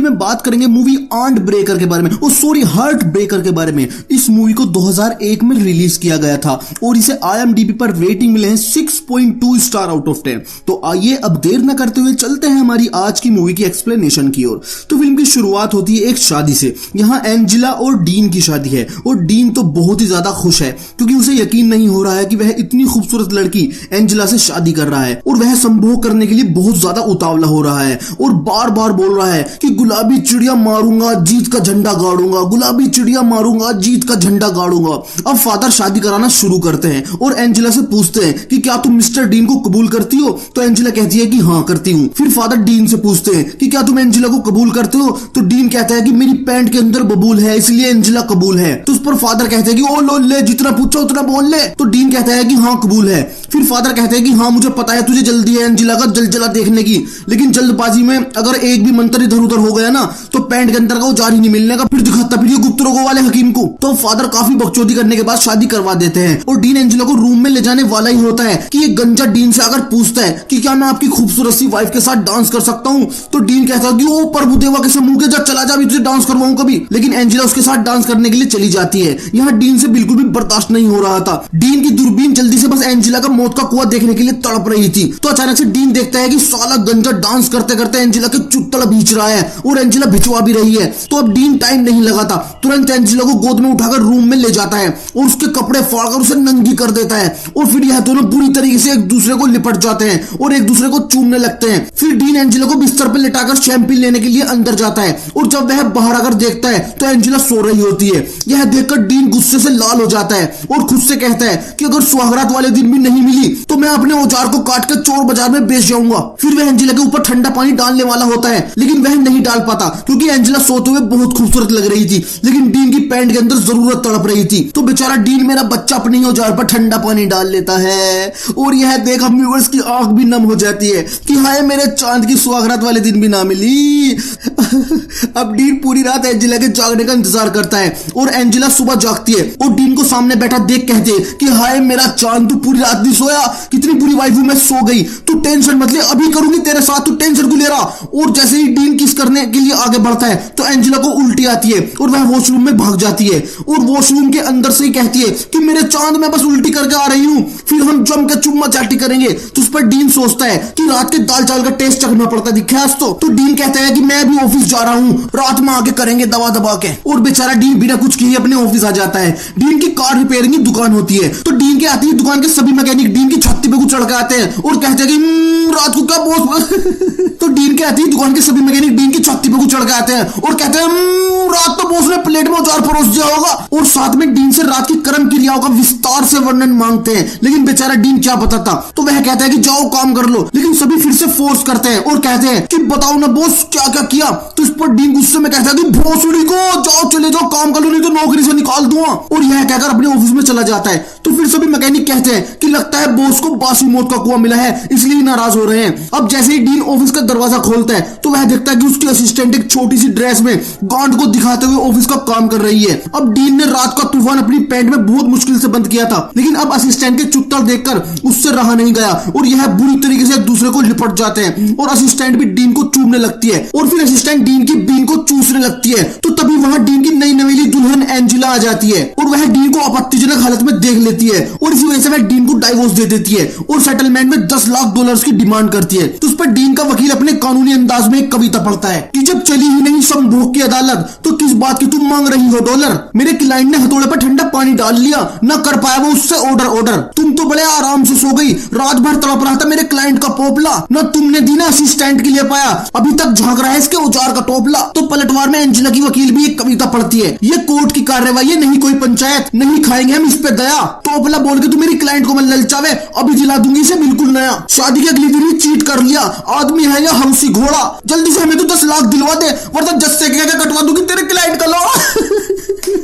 में बात करेंगे मूवी आंट ब्रेकर के बारे में, हार्ट ब्रेकर के बारे में। इस मूवी को 2001 में रिलीज किया गया था और इसे IMDb पर रेटिंग मिले हैं 6.2 स्टार आउट ऑफ 10। तो आइए अब देर न करते हुए चलते हैं हमारी आज की मूवी की एक्सप्लेनेशन की ओर। तो फिल्म की शुरुआत होती है एक शादी से। यहाँ एंजेला और डीन की शादी है और डीन तो बहुत ही ज्यादा खुश है क्योंकि उसे यकीन नहीं हो रहा है कि वह इतनी खूबसूरत लड़की एंजेला से शादी कर रहा है और वह संभोग करने के लिए बहुत ज्यादा उतावला हो रहा है और बार बार बोल रहा है कि गुलाबी चिड़िया मारूंगा, जीत का झंडा गाड़ूंगा, गुलाबी चिड़िया मारूंगा, जीत का झंडा गाड़ूंगा। अब फादर शादी कराना शुरू करते हैं और एंजेला से पूछते हैं कि क्या तुम मिस्टर डीन को कबूल करती हो? तो एंजेला कहती है कि हाँ करती हूँ। फिर फादर डीन से पूछते हैं कि क्या तुम एंजेला को कबूल करते हो? तो डीन कहता है कि मेरी पैंट के अंदर बबूल है इसलिए एंजेला कबूल है। तो उस पर फादर कहते हैं कि ओ लो ले, जितना पूछो उतना बोल ले। तो डीन कहता है कि हाँ कबूल है। फिर फादर कहते हैं कि हाँ मुझे पता है तुझे जल्दी है एंजेला का जलजला देखने की, लेकिन जल्दबाजी में अगर एक भी मंत्र इधर उधर हो गया ना तो पैंट के अंदर का वो जारी नहीं मिलने का। फिर दिखाता फिर गुप्त रोगों वाले हकीम को। तो फादर काफी बकचोदी करने के बाद शादी करवा देते हैं और डीन एंजेला को रूम में ले जाने वाला ही होता है कि ये गंजा डीन से अगर पूछता है कि क्या मैं आपकी खूबसूरत सी वाइफ के साथ डांस कर सकता हूँ, तो डीन कहता है कि ओ प्रभु देवा के मुंह के जा, चला जा, तुझे डांस करवाऊं कभी। लेकिन एंजेला उसके साथ डांस करने के लिए चली जाती है। यहाँ डीन से बिल्कुल भी बर्दाश्त नहीं हो रहा था। डीन की दूरबीन जल्दी से बस एंजेला का मौत का कुआं देखने के लिए तड़प रही थी। तो अचानक से डीन देखता है कि साला गंजा डांस करते करते एंजेला के चुत्तड़ भींच रहा है और एंजेला भिचवा भी रही है। तो अब डीन टाइम नहीं लगाता, तुरंत एंजेला को गोद में उठाकर रूम में ले जाता है और उसके कपड़े फाड़कर उसे नंगी कर देता है और फिर यह दोनों बुरी तरीके से एक दूसरे को लिपट जाते हैं और एक दूसरे को चूमने लगते हैं। फिर डीन एंजेला को बिस्तर पर लेटाकर शैंपेन लेने के लिए अंदर जाता है और जब वह बाहर आकर देखता है तो एंजेला सो रही होती है। यह देखकर डीन गुस्से से लाल हो जाता है और खुद से कहता है कि अगर सुहागरात वाले दिन भी नहीं मिली तो मैं अपने औजार को काट कर चोर बाजार में बेच जाऊंगा। फिर वह एंजेला के ऊपर ठंडा पानी डालने वाला होता है लेकिन वह नहीं डाल पाता क्योंकि एंजेला सोते हुए बहुत खूबसूरत लग रही थी, लेकिन डीन की पैंट के अंदर जरूरत तड़प रही थी। तो बेचारा डीन मेरा बच्चा अपनी औजार पर ठंडा पानी डाल लेता है और यह देख हम व्यूअर्स की आंख भी नम हो जाती है कि हाय मेरे चांद की सुहागरात वाले दिन भी ना मिली। अब डीन पूरी रात एंजेला के जागने का इंतजार करता है और एंजेला सुबह जागती है और डीन को सामने बैठा देख कहते हैं कि हाय मेरा चांद तू पूरी रात नहीं सोया, कितनी बुरी वाइफ हूं मैं, सो गई, तू टेंशन मत ले, अभी करूंगी तेरे साथ, तू टेंशन क्यों ले रहा। और जैसे ही डीन किस करने के लिए आगे बढ़ता है तो एंजेला को उल्टी आती है और वह वॉशरूम में भाग जाती है और वॉशरूम के अंदर से ही कहती है कि मेरे चांद मैं बस उल्टी करके आ रही हूँ, फिर हम जम के चुम्मा चाटी करेंगे। तो उस पर डीन सोचता है कि रात के दाल चावल का टेस्ट चखना पड़ता दिखा आज तो डीन कहता है कि मैं भी ऑफिस जा रहा हूँ, रात में आके करेंगे दबा दबा के। और बेचारा डीन बिना कुछ किए अपने ऑफिस आ जाता है। डीन की कार रिपेयरिंग की दुकान होती है तो डीन के आते ही दुकान के सभी मैकेनिक डीन की छत्ती पे कुछ चढ़ के आते हैं और कहते हैं कि रात को क्या बॉस तो डीन के आते ही दुकान के सभी मैकेनिक डीन की छत्ती पे कुछ चढ़ के आते हैं और कहते हैं रात तो बॉस ने प्लेट में औजार परोस दिया होगा और साथ में डीन से रात की कर्म क्रियाओं का विस्तार से वर्णन मांगते हैं। लेकिन बेचारा डीन क्या बताता, तो वह कहता है कि जाओ काम कर लो, लेकिन सभी फिर से फोर्स करते हैं और कहते हैं कि बताओ ना बॉस क्या क्या किया। तो इस पर डीन गुस्से में कहता है कि भोसड़ी को जाओ चले जाओ काम कर लो नहीं तो नौकरी से निकाल दूंगा, और यह कहकर अपने ऑफिस में चला जाता है। तो फिर सभी मैकेनिक कहते हैं कि लगता है बॉस को बासी मौत का कुआं मिला है इसलिए नाराज हो रहे हैं। अब जैसे ही डीन ऑफिस का दरवाजा खोलता है तो वह देखता है कि उसकी असिस्टेंट एक छोटी सी ड्रेस में गांड को दिखाते हुए ऑफिस का काम कर रही है। अब डीन ने रात का तूफान अपनी पैंट में बहुत मुश्किल से बंद किया था, लेकिन अब असिस्टेंट के चुत्तर देखकर उससे रहा नहीं गया और यह बुरी तरीके से एक दूसरे को लिपट जाते हैं और असिस्टेंट भी डीन को चूमने लगती है और फिर असिस्टेंट डीन की बीन को चूसने लगती है। तो तभी वहां डीन की नई नवेली दुल्हन एंजेला आ जाती है और वह डीन को आपत्तिजनक हालत में देख लेती है और इसी वजह से वह डीन को डाइवोर्स दे देती है और सेटलमेंट में $10 लाख की डिमांड करती है। तो उस पर डीन का वकील अपने कानूनी अंदाज में एक कविता पढ़ता है कि जब चली ही नहीं संभोग की अदालत तो किस बात की तुम मांग रही हो डॉलर। मेरे क्लाइंट ने हथौड़े पर ठंडा पानी डाल लिया, न कर पाया वो उससे ऑर्डर। तुम तो बड़े आराम से सो गई, रात भर तड़प रहा था मेरे क्लाइंट का पोपला, न तुमने दी ना असिस्टेंट के लिए पाया, अभी तक झांक रहा है इसके औजार का टोपला। तो पलटवार में एंजेला की वकील भी एक कविता पढ़ती है, ये कोर्ट की कार्रवाई है नहीं कोई पंचायत, नहीं खाएंगे हम इस पे दया। टोपला बोल के तू मेरी क्लाइंट को मैं ललचावे, अभी दिला दूंगी इसे बिल्कुल नया। शादी के अगली दिन ही चीट कर लिया, आदमी है या हंसी घोड़ा, जल्दी से हमें तो $10 लाख दिलवा दे वरना जज से कटवा दूंगी तेरे क्लाइंट का लॉ।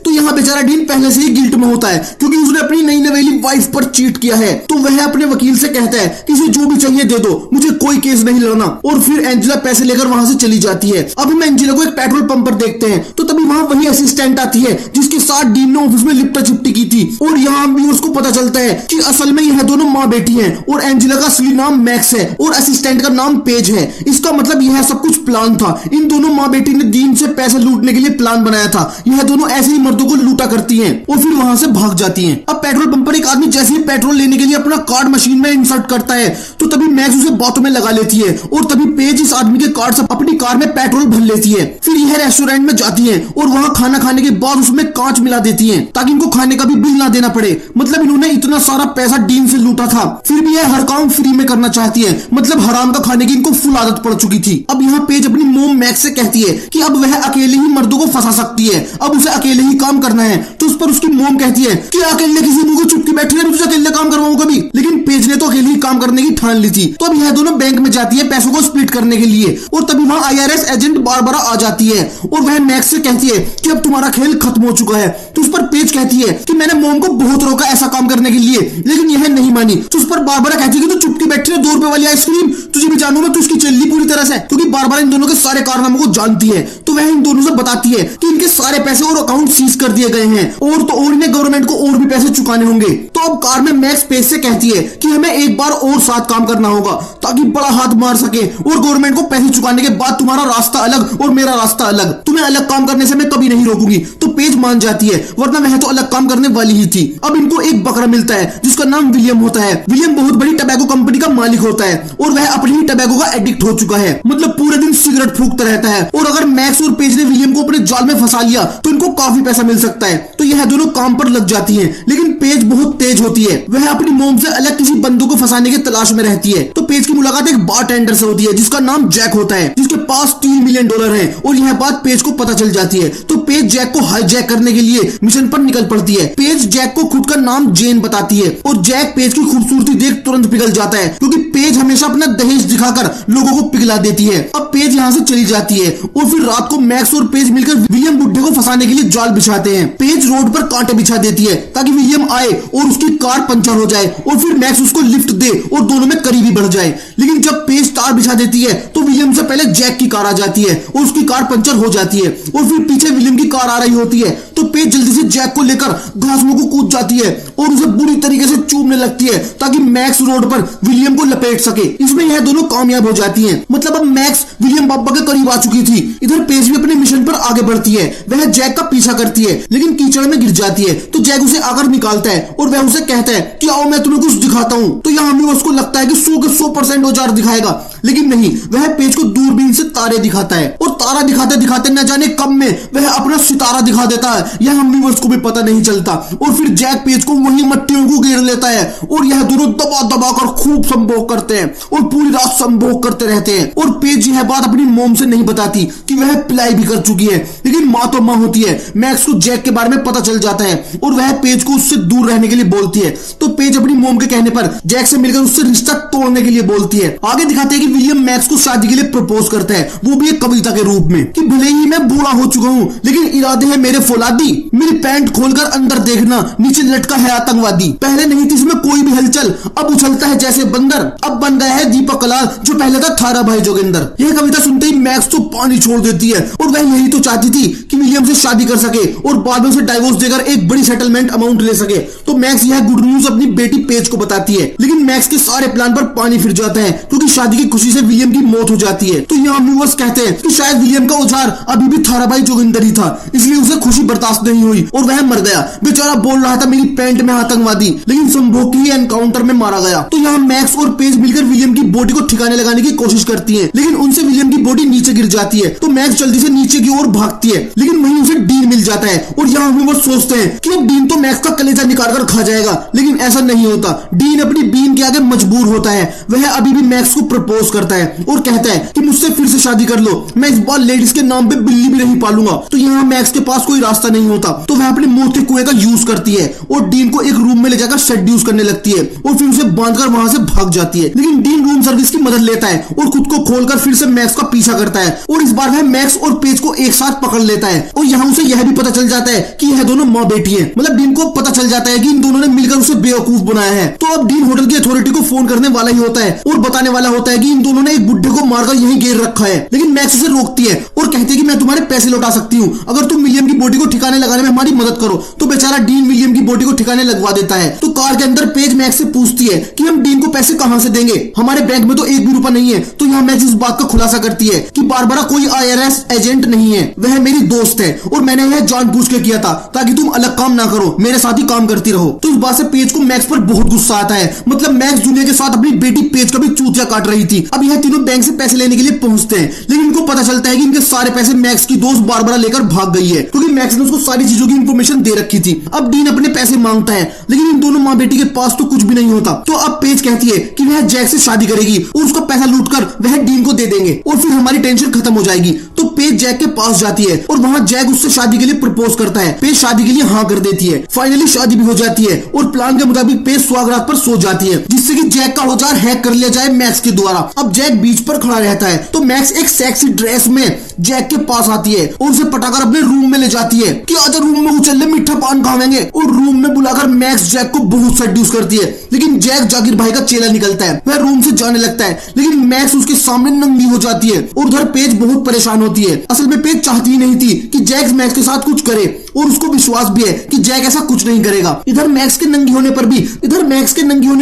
तो यहाँ बेचारा डीन पहले से ही गिल्ट में होता है क्योंकि उसने अपनी नई नवेली वाइफ पर चीट किया है। तो वह अपने वकील से कहता है कि इसे जो भी चाहिए दे दो, मुझे कोई केस नहीं लड़ना। और फिर एंजेला पैसे लेकर वहां से चली जाती है। अब हम एंजेला को एक पेट्रोल पंप पर देखते हैं तो तभी वहां वही असिस्टेंट आती है जिसके साथ डीन ने ऑफिस में लिपटा चिपटी की थी। और यहाँ व्यूअर्स को पता चलता है कि असल में यह दोनों माँ बेटी हैं और एंजेला का असली नाम मैक्स है और असिस्टेंट का नाम पेज है। इसका मतलब यह सब कुछ प्लान था। इन दोनों माँ बेटी ने डीन से पैसे लूटने के लिए प्लान बनाया था। यह दोनों ऐसे ही मर्दों को लूटा करती हैं और फिर वहां से भाग जाती हैं। अब पेट्रोल पंप पर एक आदमी जैसे ही पेट्रोल लेने के लिए अपना कार्ड मशीन में इंसर्ट करता है तो तभी मैक्स उसे बातों में लगा लेती है और तभी पेज इस आदमी के कार्ड से अपनी कार में पेट्रोल भर लेती है। फिर यह रेस्टोरेंट में जाती है और वहां खाना खाने के बाद उसमें कांच मिला देती है ताकि इनको खाने का भी बिल ना देना पड़े। मतलब इन्होंने इतना सारा पैसा डीन से लूटा था, फिर भी यह हर काम फ्री में करना चाहती है। मतलब हराम का खाने की इनको फुल आदत पड़ चुकी थी। अब यहाँ पेज अपनी मोम मैक्स से कहती है कि अब वह अकेले ही मर्दों को फंसा सकती है, अब उसे अकेले ही काम करना है। तो उस पर उसकी मोम कहती है कि अकेले किसी मुंह को चुपके बैठी है, तुझे अकेले काम करवाऊं कभी। लेकिन पेज ने तो अकेले ही काम करने की ठान ली थी। तो अब यह दोनों बैंक में जाती है पैसों को स्प्लिट करने के लिए और तभी वहां IRS एजेंट बारबरा आ जाती है और वह मैक्स से कहती है कि अब तुम्हारा खेल खत्म हो चुका है। तो उस पर पेज कहती है कि मैंने मोम को बहुत रोका ऐसा काम करने के लिए लेकिन यह नहीं मानी। तो उस पर बारबरा कहती है कि तू चुपके बैठी है, 2 रुपए वाली आइसक्रीम तुझे भी जानू मैं, तू उसकी चल्ली पूरी तरह से, क्योंकि बारबरा इन दोनों के सारे कारनामों को जानती है। तो वह इन दोनों से बताती है कि इनके सारे पैसे और अकाउंट सीज कर दिए गए हैं और तो और इन्हें गवर्नमेंट को और भी पैसे चुकाने होंगे। तो अब कार में मैक्स पेज से कहती है कि हमें एक बार और साथ काम करना होगा ताकि बड़ा हाथ मार सके और गवर्नमेंट को पैसे चुकाने के बाद तुम्हारा रास्ता अलग और मेरा रास्ता अलग, तुम्हें अलग काम करने से मैं कभी नहीं रोकूंगी। तो पेज मान जाती है वरना वह तो अलग काम करने वाली ही थी। अब इनको एक बकरा मिलता है जिसका नाम विलियम होता है। विलियम बहुत बड़ी टबैको कंपनी का मालिक होता है और वह अपनी ही टबैको का एडिक्ट हो चुका है। मतलब पूरे दिन सिगरेट फूकता रहता है और अगर मैक्स और पेज ने विलियम को अपने जाल में फंसा लिया तो इनको काफी पैसा मिल सकता है। तो यह दोनों काम पर लग जाती है लेकिन पेज बहुत तेज होती है। वह अपनी मोम से अलग किसी बंदों को फंसाने की तलाश में रहती है। तो पेज की मुलाकात एक बारटेंडर से होती है जिसका नाम जैक होता है जिसके पास $3 मिलियन है और यह बात पेज को पता चल जाती है। तो पेज जैक को हाईजैक करने के लिए मिशन पर निकल पड़ती है। पेज जैक को खुद का नाम जेन बताती है और जैक पेज की खूबसूरती देख तुरंत पिघल जाता है क्योंकि पेज हमेशा अपना दहेज दिखाकर लोगों को पिघला देती है। अब पेज यहाँ से चली जाती है और फिर रात को मैक्स और पेज मिलकर विलियम बुड्ढे को फंसाने के लिए जाल बिछाते हैं। पेज रोड पर कांटे बिछा देती है ताकि विलियम आए और उसकी कार पंचर हो जाए और फिर मैक्स उसको लिफ्ट दे और दोनों में करीबी बढ़ जाए। लेकिन जब पेज तार बिछा देती है तो विलियम से पहले जैक की कार आ जाती है और उसकी कार पंचर हो जाती है और फिर पीछे विलियम की कार आ रही होती है। तो पेज जल्दी से जैक को लेकर घास में को कूद जाती है और उसे बुरी तरीके से चूमने लगती है ताकि मैक्स रोड पर विलियम को लपेट सके। इसमें यह दोनों कामयाब हो जाती हैं। मतलब अब मैक्स विलियम पापा के करीब आ चुकी थी। इधर पेज भी अपने मिशन पर आगे बढ़ती है। वह जैक का पीछा करती है लेकिन कीचड़ में गिर जाती है। तो जैक उसे आकर निकालता है और वह उसे कहता है कि आओ मैं तुम्हें कुछ दिखाता हूँ। तो यहाँ भी उसको लगता है कि 100 के 100% औजार दिखाएगा लेकिन नहीं, वह पेज को दूरबीन से तारे दिखाता है और तारा दिखाते दिखाते न जाने कब में वह अपना सितारा दिखा देता है। यह हम व्यूअर्स को भी पता नहीं चलता और फिर जैक पेज को वही मट्टियों को घेर लेता है और यह दोनों दबा दबा कर खूब संभोग करते हैं और पूरी रात संभोग करते रहते हैं। और पेज यह बात अपनी मोम से नहीं बताती कि वह पिलाई भी कर चुकी है लेकिन माँ तो माँ होती है। मैक्स को जैक के बारे में पता चल जाता है और वह पेज को उससे दूर रहने के लिए बोलती है। तो पेज अपनी मोम के कहने पर जैक से मिलकर उससे रिश्ता तोड़ने के लिए बोलती है। आगे दिखाते हैं कि विलियम मैक्स को शादी के लिए प्रपोज करता है, वो भी एक कविता के रूप में कि भले ही मैं बूढ़ा हो चुका हूँ लेकिन इरादे हैं मेरे फौलादी, मेरी पैंट खोलकर अंदर देखना नीचे लटका है आतंकवादी। पहले नहीं थी इसमें कोई भी हलचल, अब उछलता है जैसे बंदर, अब बन गया है दीपक कलाल जो पहले था थारा भाई जोगिंदर। यह कविता सुनते ही मैक्स तो पानी छोड़ देती है और वह यही तो चाहती थी कि विलियम से शादी कर सके और बाद में उसे डाइवोर्स देकर एक बड़ी सेटलमेंट अमाउंट ले सके। तो मैक्स यह गुड न्यूज अपनी बेटी पेज को बताती है लेकिन मैक्स के सारे प्लान पर पानी फिर जाता है क्योंकि शादी की खुशी से विलियम की मौत हो जाती है। तो यहाँ व्यूअर्स कहते हैं कि शायद विलियम का औजार अभी भी थारा भाई जोगिंदर ही था, इसलिए उसे खुशी बर्दाश्त नहीं हुई और वह मर गया। बेचारा बोल रहा था मेरी पैंट में आतंकवादी, लेकिन संभोग की एनकाउंटर में मारा गया। तो यहाँ मैक्स और पेज मिलकर विलियम की बॉडी को ठिकाने लगाने की कोशिश करती है लेकिन उनसे विलियम की बॉडी नीचे गिर जाती है। तो मैक्स जल्दी से नीचे की ओर भागती है लेकिन वहीं उसे डीन मिल जाता है और यहाँ व्यूअर्स सोचते हैं कि अब डीन तो मैक्स का कलेजा निकाल कर खा जाएगा लेकिन ऐसा नहीं होता। डीन अपनी बीन के आगे मजबूर होता है। वह अभी भी मैक्स को प्रपोज करता है और कहता है कि मुझसे फिर से शादी कर लो, मैं इस बार लेडीज के नाम पे बिल्ली भी नहीं पालूंगा। तो यहाँ मैक्स के पास कोई रास्ता नहीं होता तो वह अपने मौत के कुएं का यूज करती है और डीन को एक रूम में ले जाकर सेड्यूस करने लगती है और फिर उसे बांधकर वहां से भाग जाती है। लेकिन डीन रूम सर्विस की मदद लेता है और खुद को खोलकर फिर से मैक्स का पीछा करता है और इस बार वह मैक्स और पेज को एक साथ पकड़ लेता है है और यहाँ उसे यह भी पता चल जाता है कि यह दोनों माँ बेटी है। मतलब डीन को पता चल जाता है कि इन दोनों ने मिलकर उसे बेवकूफ बनाया है। तो अब डीन होटल की अथॉरिटी को फोन करने वाला ही होता है और बताने वाला होता है कि इन दोनों ने एक बुढ़े को मारकर यहीं घेर रखा है। लेकिन मैक्स उसे रोकती है और कहती है कि मैं तुम्हारे पैसे लौटा सकती हूँ अगर तुम विलियम की बॉडी को ठिकाने लगाने में हमारी मदद करो। तो बेचारा डीन विलियम की बॉडी को ठिकाने लगवा देता है। तो कार के अंदर पेज मैक्स से पूछती है कि हम डीन को पैसे कहां से देंगे, हमारे बैंक में तो एक भी रुपया नहीं है। तो यहाँ मैक्स इस बात का खुलासा करती है कि बारबरा कोई IRS एजेंट नहीं है, वह मेरी दोस्त है और मैंने यह जानबूझ के किया था ताकि तुम अलग काम ना करो, मेरे साथ ही काम करती रहो। तो इस बात से पेज को मैक्स पर बहुत गुस्सा आता है। मतलब मैक्स जूनियर के साथ अपनी बेटी पेज का भी चूतिया काट रही थी। अब यह तीनों बैंक से पैसे लेने के लिए पहुंचते हैं, लेकिन इनको पता चलता है कि इनके सारे पैसे मैक्स की दोस्त बारबरा लेकर भाग गई है, क्योंकि मैक्स ने उसको सारी चीजों की इंफॉर्मेशन दे रखी थी। अब डीन अपने पैसे मांगता है, लेकिन इन दोनों माँ बेटी के पास तो कुछ भी नहीं होता। तो अब पेज कहती है कि वह जैक से शादी करेगी और उसका पैसा लूटकर वह डीन को दे देंगे और फिर हमारी टेंशन खत्म हो जाएगी। तो पेज जैक के पास जाती है और वहां जैक उससे शादी के लिए प्रपोज करता है। पेज शादी के लिए हाँ कर देती है। फाइनली शादी भी हो जाती है और प्लान के मुताबिक पेज सुहागरात पर सो जाती है, जिससे कि जैक का औजार हैक कर लिया जाए मैक्स के द्वारा। अब जैक बीच पर खड़ा रहता है तो मैक्स एक सेक्सी ड्रेस में जैक के पास आती है और उसे पटाकर अपने रूम में ले जाती है कि आजा रूम में उछल मीठा पान खावेंगे। और रूम में बुलाकर मैक्स जैक को बहुत सेड्यूस करती है, लेकिन जैक जाकिर भाई का चेला निकलता है। वह रूम से जाने लगता है, लेकिन मैक्स उसके सामने नंगी हो जाती है और उधर पेज बहुत परेशान होती है। असल में पेज चाहती ही नहीं थी कि जैक मैक्स के साथ कुछ करे और उसको विश्वास भी है कि जैक ऐसा कुछ नहीं करेगा। इधर मैक्स के नंगी होने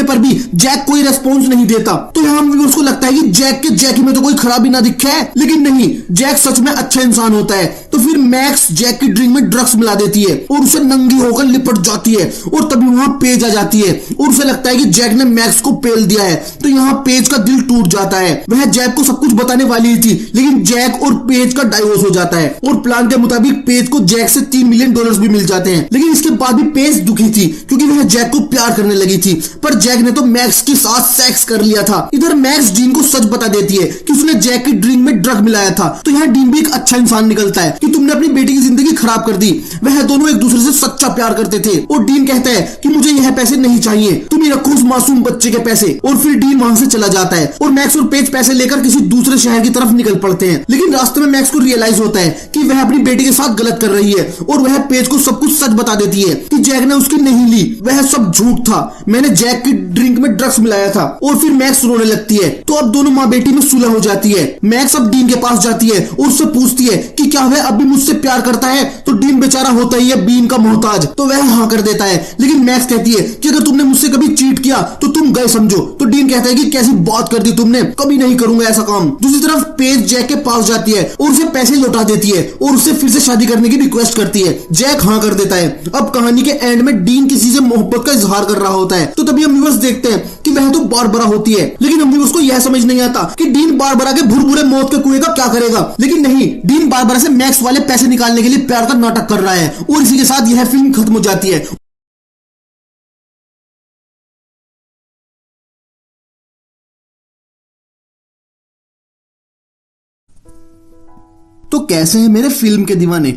पर भी जैक कोई रेस्पॉन्स नहीं देता। तो यहाँ उसको लगता है कि जैक के जैकी में तो कोई खराबी ना दिखे है, लेकिन नहीं, जैक सच में अच्छा इंसान होता है। तो फिर मैक्स जैक की ड्रिंक में ड्रग्स मिला देती है और उसे नंगी होकर लिपट जाती है और तभी वहां पेज आ जाती है और उसे लगता है कि जैक ने मैक्स को पेल दिया है। तो यहाँ पेज का दिल टूट जाता है। वह जैक को सब कुछ बताने वाली थी, लेकिन जैक और पेज का डाइवोर्स हो जाता है और प्लान के मुताबिक पेज को जैक से $3 मिलियन भी मिल जाते हैं। लेकिन इसके बाद भी पेज दुखी थी क्योंकि वह जैक को प्यार करने लगी थी, पर जैक ने तो मैक्स के साथ सेक्स कर लिया था। इधर मैक्स डीन को सच बता देती है कि उसने जैक की ड्रिंक में ड्रग मिलाया था। तो यहाँ डीन भी एक अच्छा इंसान निकलता है कि तुमने अपनी बेटी की जिंदगी खराब कर दी। वह दोनों एक दूसरे से सच्चा प्यार करते थे और डीन कहता है कि मुझे यह पैसे नहीं चाहिए, तुम ही रखो उस मासूम बच्चे के पैसे। और फिर डीन वहां से चला जाता है और मैक्स और पेज पैसे लेकर किसी दूसरे शहर की तरफ निकल पड़ते हैं। लेकिन रास्ते में मैक्स को रियलाइज होता है कि वह अपनी बेटी के साथ गलत कर रही है और वह पेज को सब कुछ सच बता देती है कि जैक ने उसकी नहीं ली, वह सब झूठ था, मैंने जैक की ड्रिंक में ड्रग्स मिलाया था। और फिर मैक्स रोने लगती है। तो अब दोनों माँ बेटी में सुलह हो जाती है। मैक्स अब डीन के पास जाती है और उससे पूछती है कि क्या वह अब भी मुझसे प्यार करता है। तो डीन बेचारा होता ही है बीन का मोहताज, तो वह हाँ कर देता है। लेकिन मैक्स कहती है कि अगर तुमने मुझसे कभी चीट किया तो तुम गए समझो। तो डीन कहता है कि कैसी बात कर दी तुमने, कभी नहीं करूंगा ऐसा काम। दूसरी तरफ पेज जैक के पास जाती है और उसे पैसे लौटा देती है और उससे फिर से शादी करने की रिक्वेस्ट करती है। जैक हाँ कर देता है। अब कहानी के एंड में डीन किसी से मोहब्बत का इजहार कर रहा होता है। तो तभी हम व्यूअर्स देखते हैं कि वह तो बारबरा होती है, लेकिन हम व्यूअर्स को यह समझ नहीं आता कि डीन बारबरा के भुरभुरे मौत के कुएं का क्या करेगा। लेकिन नहीं, डीन बारबरा से मैक्स वाले पैसे निकालने के लिए प्यार का नाटक कर रहा है और इसी के साथ यह फिल्म खत्म हो जाती है। तो कैसे हैं मेरे फिल्म के दीवाने।